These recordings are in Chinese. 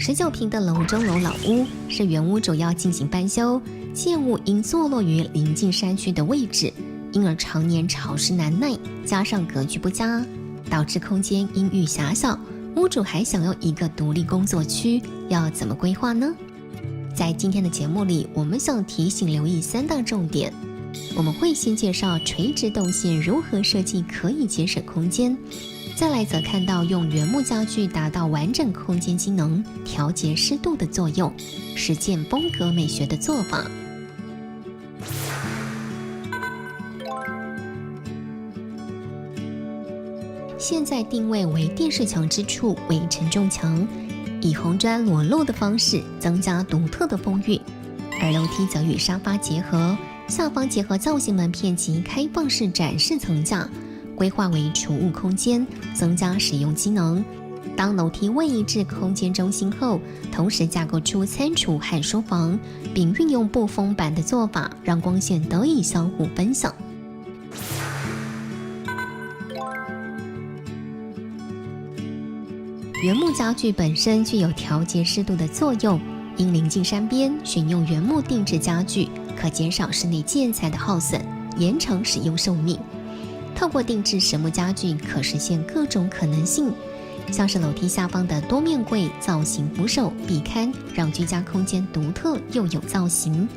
19平的楼中楼老屋是原屋主要进行翻修，建物因坐落于临近山区的位置，因而常年潮湿难耐，加上格局不佳，导致空间阴郁狭小。屋主还想要一个独立工作区，要怎么规划呢？在今天的节目里，我们想提醒留意3大重点。我们会先介绍垂直动线如何设计可以节省空间，再来则看到用原木家具达到完整空间机能、调节湿度的作用，实践风格美学的做法。现在定位为电视墙之处为承重墙，以红砖裸露的方式增加独特的风韵，而楼梯则与沙发结合，下方结合造型门片及开放式展示层架，规划为储物空间，增加使用机能。当楼梯位移至空间中心后，同时架构出餐厨和书房，并运用不封板的做法，让光线得以相互分享。原木家具本身具有调节湿度的作用，因临近山边，选用原木定制家具可减少室内建材的耗损，延长使用寿命。透过定制实木家具，可实现各种可能性，像是楼梯下方的多面柜、造型扶手、壁龛，让居家空间独特又有造型。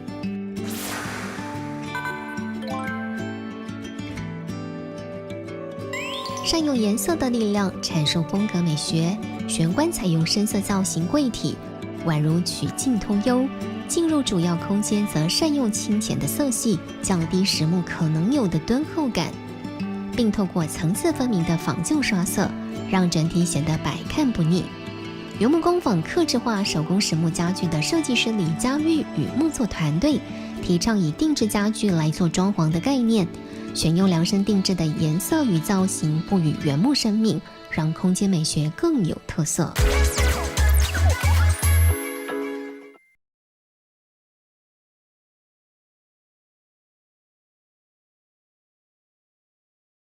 善用颜色的力量阐述风格美学，玄关采用深色造型柜体，宛如曲径通幽。进入主要空间则善用清浅的色系，降低实木可能有的敦厚感，并透过层次分明的仿旧刷色，让整体显得百看不腻。原木工坊客制化手工实木家具的设计师李佳玉与木作团队，提倡以定制家具来做装潢的概念，选用量身定制的颜色与造型，赋予原木生命，让空间美学更有特色。